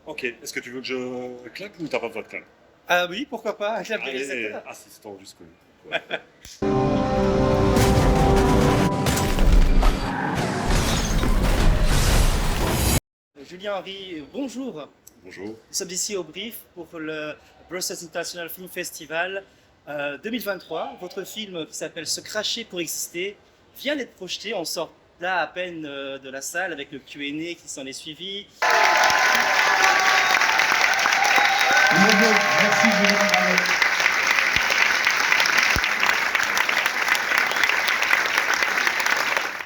Ok, est-ce que tu veux que je claque ou t'as pas besoin de claque? Ah oui, pourquoi pas, avec la Allez, réalisateur. assistant jusqu'au bout. Ouais. Julien Henry, bonjour. Nous Bonjour. sommes ici au Brief pour le Brussels International Film Festival 2023. Votre film qui s'appelle Se cracher pour exister vient d'être projeté. On sort là à peine de la salle avec le Q&A qui s'en est suivi. Merci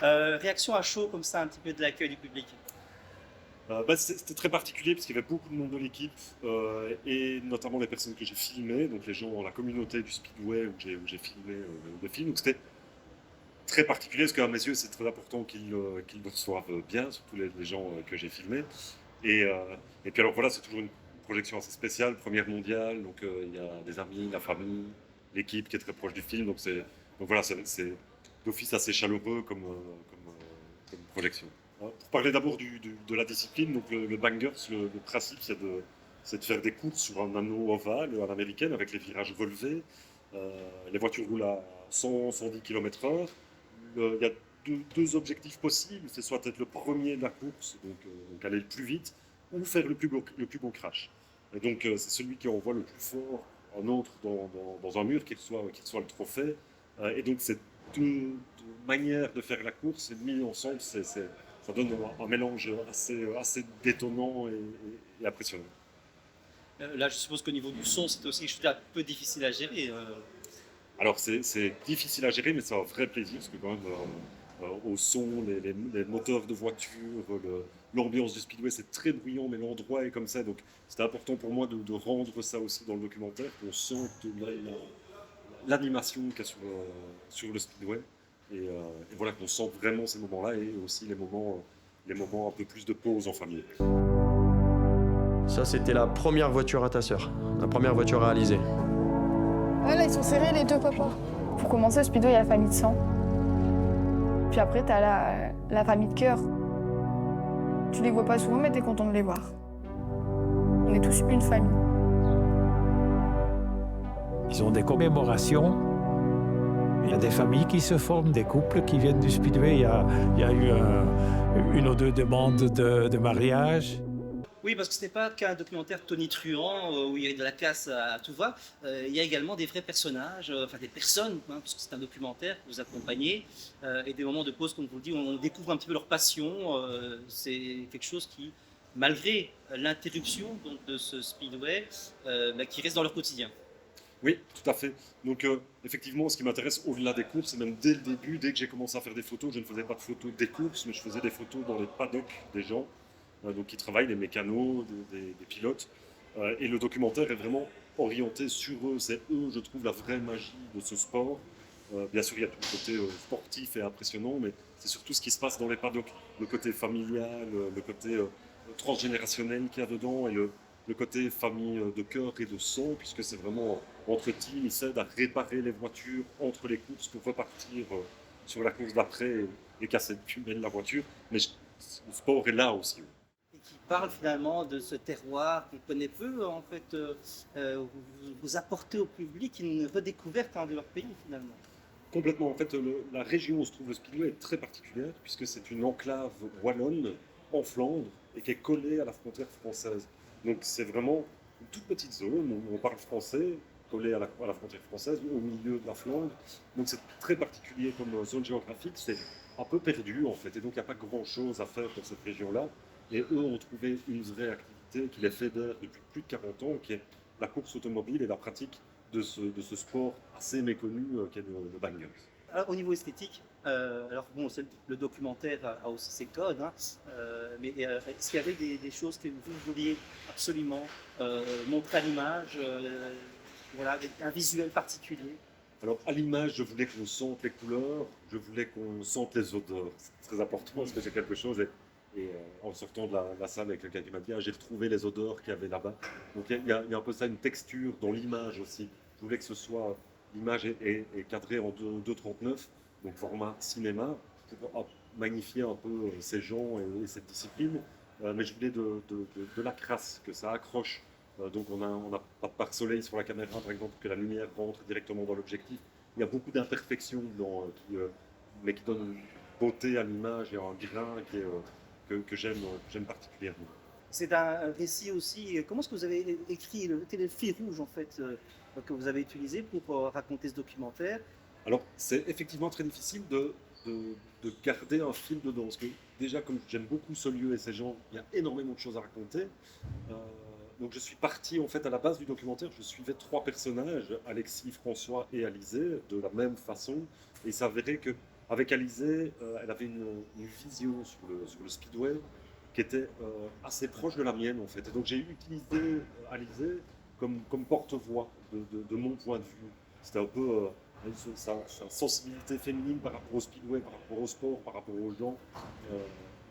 Julien. Réaction à chaud comme ça un petit peu de l'accueil du public. C'était très particulier parce qu'il y avait beaucoup de monde de l'équipe et notamment les personnes que j'ai filmées, donc les gens, la communauté du Speedway où j'ai filmé le film. Donc c'était très particulier parce qu'à mes yeux c'est très important qu'ils le reçoivent bien, surtout les gens que j'ai filmés. Et, euh, et puis alors voilà, c'est toujours une projection assez spéciale, première mondiale, donc il y a des amis, la famille, l'équipe qui est très proche du film, donc voilà, c'est d'office assez chaleureux comme projection. Pour parler d'abord de la discipline, donc le bangers, le principe c'est de faire des courses sur un anneau ovale à l'américaine avec les virages relevés. Les voitures roulent à 100-110 km/h. Il y a deux objectifs possibles, c'est soit être le premier de la course, donc aller le plus vite, ou faire le plus beau crash. Et donc c'est celui qui envoie le plus fort un autre dans un mur qui reçoit le trophée. Et donc ces deux manières de faire la course mis ensemble, ça donne un mélange assez détonnant et impressionnant. Là, je suppose qu'au niveau du son, c'est aussi quelque chose un peu difficile à gérer. Alors c'est difficile à gérer, mais c'est un vrai plaisir, parce que quand même, au son, les moteurs de voiture, l'ambiance du speedway, c'est très bruyant, mais l'endroit est comme ça. Donc c'était important pour moi de rendre ça aussi dans le documentaire, qu'on sente l'animation qu'il y a sur le speedway. Et voilà, qu'on sente vraiment ces moments-là et aussi les moments un peu plus de pause en famille. Ça, c'était la première voiture à ta sœur, la première voiture réalisée. Ah là, ils sont serrés les deux, papa. Pour commencer, le speedway, il y a la famille de sang. Puis après, t'as la famille de cœur. Tu les vois pas souvent, mais t'es content de les voir. On est tous une famille. Ils ont des commémorations. Il y a des familles qui se forment, des couples qui viennent du speedway. Il y a eu une ou deux demandes de mariage. Oui, parce que ce n'est pas qu'un documentaire tonitruant où il y a de la casse à tout va. Il y a également des vrais personnages, enfin des personnes, hein, parce que c'est un documentaire que vous accompagnez, et des moments de pause, comme vous le dites, on découvre un petit peu leur passion. C'est quelque chose qui, malgré l'interruption donc, de ce speedway, qui reste dans leur quotidien. Oui, tout à fait. Donc effectivement, ce qui m'intéresse au-delà des courses, c'est même dès le début, dès que j'ai commencé à faire des photos, je ne faisais pas de photos des courses, mais je faisais des photos dans les paddocks des gens, donc qui travaillent, les mécanos, des pilotes. Et le documentaire est vraiment orienté sur eux. C'est eux, je trouve, la vraie magie de ce sport. Bien sûr, il y a tout le côté sportif et impressionnant, mais c'est surtout ce qui se passe dans les paddocks. Le côté familial, le côté transgénérationnel qu'il y a dedans, et le côté famille de cœur et de sang, puisque c'est vraiment entre teams, ils s'aident à réparer les voitures entre les courses pour repartir sur la course d'après et casser plus belle la voiture. Mais le sport est là aussi. Et qui parle finalement de ce terroir qu'on connaît peu, en fait, vous apportez au public une redécouverte de leur pays finalement. Complètement. En fait, la région où se trouve le speedway est très particulière, puisque c'est une enclave wallonne en Flandre et qui est collée à la frontière française. Donc c'est vraiment une toute petite zone où on parle français, collée à la frontière française, au milieu de la Flandre. Donc c'est très particulier comme zone géographique, c'est un peu perdu en fait, et donc il n'y a pas grand-chose à faire pour cette région-là. Et eux ont trouvé une vraie activité qui les fédère depuis plus de 40 ans, qui est la course automobile et la pratique de ce sport assez méconnu qui est le bangers. Alors, au niveau esthétique, alors bon, le documentaire a aussi ses codes, hein, mais est-ce qu'il y avait des choses que vous vouliez absolument montrer à l'image, voilà, avec un visuel particulier? Alors, à l'image, je voulais qu'on sente les couleurs, je voulais qu'on sente les odeurs. C'est très important parce que j'ai quelque chose. Et en sortant de la salle avec quelqu'un qui m'a dit, ah, j'ai retrouvé les odeurs qu'il y avait là-bas. Donc, il y a un peu ça, une texture dans l'image aussi. Je voulais que ce soit. L'image est cadrée en 2,39, donc format cinéma, pour magnifier un peu ces gens et cette discipline. mais je voulais de la crasse, que ça accroche. Donc on a pas de pare-soleil sur la caméra, par exemple, que la lumière rentre directement dans l'objectif. Il y a beaucoup d'imperfections mais qui donnent une beauté à l'image et un grain que j'aime particulièrement. C'est un récit aussi. Comment est-ce que vous avez écrit quel est le fil rouge en fait que vous avez utilisé pour raconter ce documentaire? Alors, c'est effectivement très difficile de garder un fil dedans. Parce que déjà, comme j'aime beaucoup ce lieu et ces gens, il y a énormément de choses à raconter. Donc, je suis parti, en fait, à la base du documentaire, je suivais 3 personnages, Alexis, François et Alizée, de la même façon. Et il s'avérait qu'avec Alizée, elle avait une vision sur le speedway qui était assez proche de la mienne, en fait. Et donc, j'ai utilisé Alizée comme porte-voix de mon point de vue. C'était un peu sa sensibilité féminine par rapport au speedway, par rapport au sport, par rapport aux gens,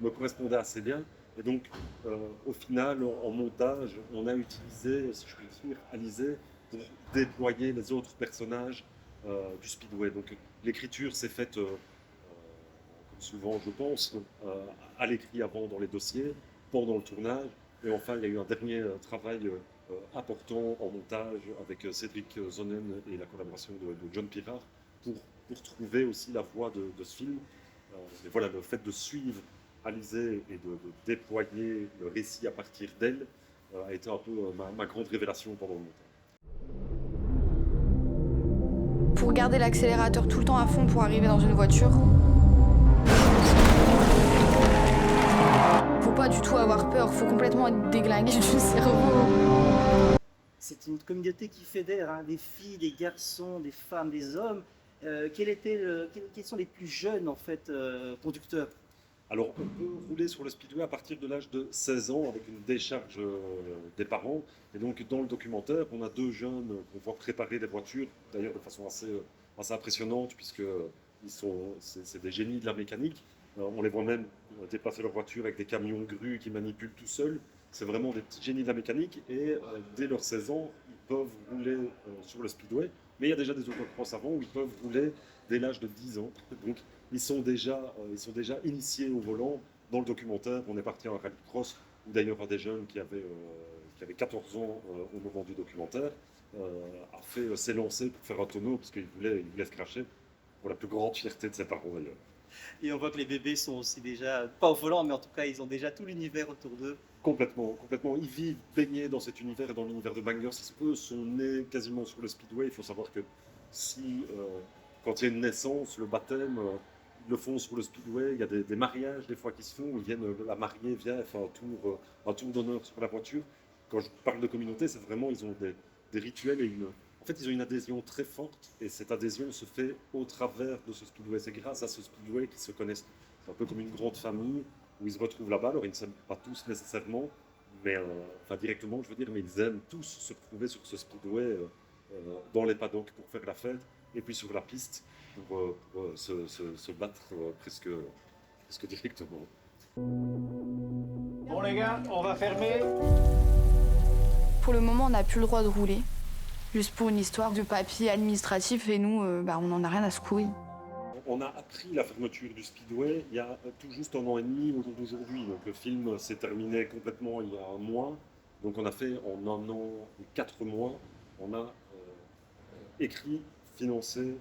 me correspondait assez bien. Et donc, au final, en montage, on a utilisé, si je puis dire, Alizée pour déployer les autres personnages du speedway. Donc, l'écriture s'est faite, comme souvent, je pense, à l'écrit avant dans les dossiers, pendant le tournage. Et enfin, il y a eu un dernier travail important en montage avec Cédric Zonen et la collaboration de John Pirard pour trouver aussi la voix de ce film. Et voilà, le fait de suivre Alizée et de déployer le récit à partir d'elle a été un peu ma grande révélation pendant le montage. Pour garder l'accélérateur tout le temps à fond pour arriver dans une voiture, faut pas du tout avoir peur, faut complètement être déglingué du cerveau. C'est une communauté qui fédère des filles, des garçons, des femmes, des hommes. Quels sont les plus jeunes en fait conducteurs? Alors, on peut rouler sur le speedway à partir de l'âge de 16 ans avec une décharge des parents. Et donc, dans le documentaire, on a 2 jeunes qu'on voit préparer des voitures, d'ailleurs de façon assez impressionnante, puisque c'est des génies de la mécanique. On les voit même déplacer leur voiture avec des camions grues qui manipulent tout seuls. C'est vraiment des petits génies de la mécanique. Et dès leurs 16 ans, ils peuvent rouler sur le speedway. Mais il y a déjà des autocross avant où ils peuvent rouler dès l'âge de 10 ans. Donc, ils sont déjà initiés au volant. Dans le documentaire, on est parti à un rallycross où d'ailleurs un des jeunes qui avait 14 ans au moment du documentaire a fait s'élancer pour faire un tonneau parce qu'il voulait se cracher pour la plus grande fierté de ses parents d'ailleurs. Et on voit que les bébés sont aussi déjà, pas au volant, mais en tout cas, ils ont déjà tout l'univers autour d'eux. Complètement. Ils vivent baignés dans cet univers et dans l'univers de Bangers. Eux sont nés quasiment sur le speedway. Il faut savoir que quand il y a une naissance, le baptême, ils le font sur le speedway. Il y a des mariages des fois qui se font où la mariée vient faire un tour d'honneur sur la voiture. Quand je parle de communauté, c'est vraiment, ils ont des rituels et en fait, ils ont une adhésion très forte et cette adhésion se fait au travers de ce speedway. C'est grâce à ce speedway qu'ils se connaissent. C'est un peu comme une grande famille où ils se retrouvent là-bas. Alors, ils ne s'aiment pas tous nécessairement, mais directement, je veux dire, mais ils aiment tous se retrouver sur ce speedway dans les paddocks pour faire la fête et puis sur la piste pour se battre presque directement. Bon les gars, on va fermer. Pour le moment, on n'a plus le droit de rouler. Juste pour une histoire de papier administratif et nous, on n'en a rien à secouer. On a appris la fermeture du speedway il y a tout juste 1 an et demi au jour d'aujourd'hui. Donc le film s'est terminé complètement il y a 1 mois. Donc on a fait en 1 an et 4 mois, on a écrit, financé,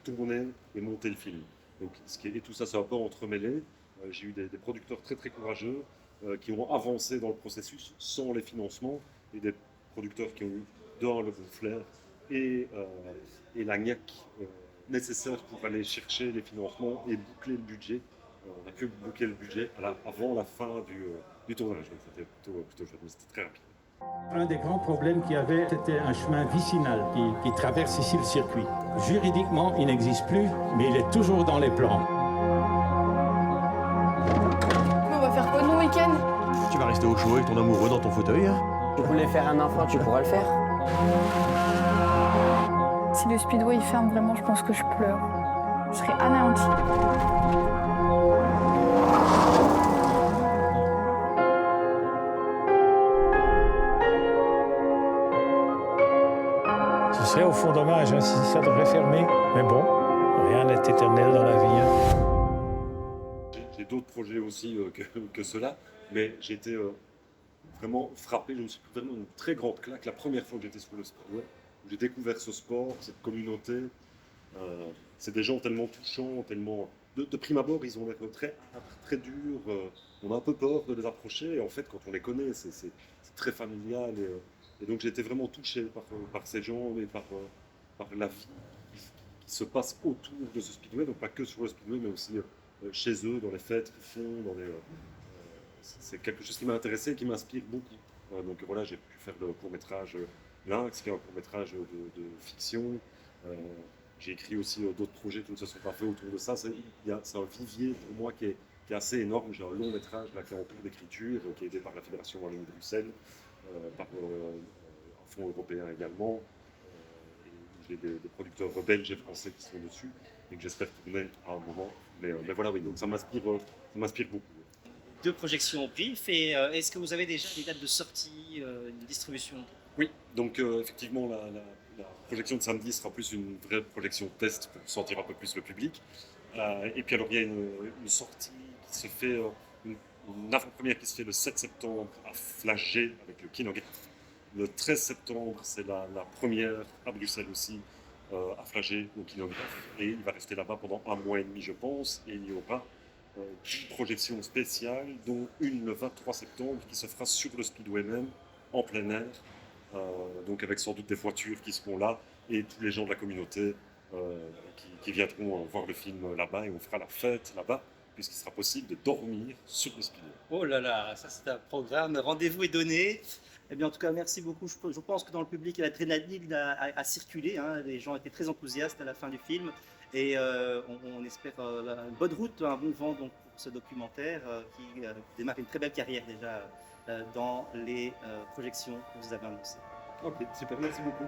tourné et monté le film. Donc, et tout ça, c'est un peu entremêlé. J'ai eu des producteurs très très courageux qui ont avancé dans le processus sans les financements et des producteurs qui ont eu le bon flair et la niaque nécessaire pour aller chercher les financements et boucler le budget. On a pu boucler le budget avant la fin du tournage, donc c'était plutôt chouette, mais c'était très rapide. Un des grands problèmes qu'il y avait, c'était un chemin vicinal qui traverse ici le circuit. Juridiquement, il n'existe plus, mais il est toujours dans les plans. Mais on va faire quoi de nos week-ends? Tu vas rester au chaud avec ton amoureux dans ton fauteuil, hein? Tu voulais faire un enfant, tu pourras le faire. Si le speedway il ferme, vraiment, je pense que je pleure. Je serai anéantie. Ce serait au fond dommage si ça devrait fermer. Mais bon, rien n'est éternel dans la vie. J'ai d'autres projets aussi que ceux-là. mais j'ai été vraiment frappé, je me suis pris vraiment une très grande claque la première fois que j'étais sur le speedway, où j'ai découvert ce sport, cette communauté. C'est des gens tellement touchants, tellement... De prime abord, ils ont l'air très âpres, très durs, on a un peu peur de les approcher, et en fait, quand on les connaît, c'est très familial, et donc j'ai été vraiment touché par ces gens et par la vie qui se passe autour de ce speedway, donc pas que sur le speedway, mais aussi chez eux, dans les fêtes qu'ils font, c'est quelque chose qui m'a intéressé et qui m'inspire beaucoup. Donc voilà, j'ai pu faire le court-métrage Lynx, qui est un court-métrage de fiction. J'ai écrit aussi d'autres projets qui ne se sont pas faits autour de ça. C'est un vivier pour moi qui est assez énorme. J'ai un long métrage là, qui est en cours d'écriture, qui est aidé par la Fédération Wallonie-Bruxelles, par un fonds européen également. J'ai des producteurs belges et français qui sont dessus et que j'espère tourner à un moment. Mais voilà, oui, donc ça m'inspire beaucoup. 2 projections au PIF, et est-ce que vous avez déjà des dates de sortie, de distribution? Oui, donc effectivement, la projection de samedi sera plus une vraie projection test pour sentir un peu plus le public. Et puis alors, il y a une sortie qui se fait, une avant-première qui se fait le 7 septembre à Flagey avec le Kinogate. Le 13 septembre, c'est la première à Bruxelles aussi, à Flagey au Kinographe. Et il va rester là-bas pendant 1 mois et demi, je pense. Et il y aura 10 projections spéciales, dont une le 23 septembre qui se fera sur le Speedway même, en plein air. Donc avec sans doute des voitures qui seront là et tous les gens de la communauté qui viendront voir le film là-bas, et on fera la fête là-bas puisqu'il sera possible de dormir sur le speedway. Oh là là, ça c'est un programme, rendez-vous est donné. Eh bien, en tout cas, merci beaucoup. Je pense que dans le public, l'adrénaline a circulé. Hein. Les gens étaient très enthousiastes à la fin du film. Et on espère une bonne route, un bon vent donc, pour ce documentaire qui démarre une très belle carrière déjà dans les projections que vous avez annoncées. Ok, super, merci beaucoup.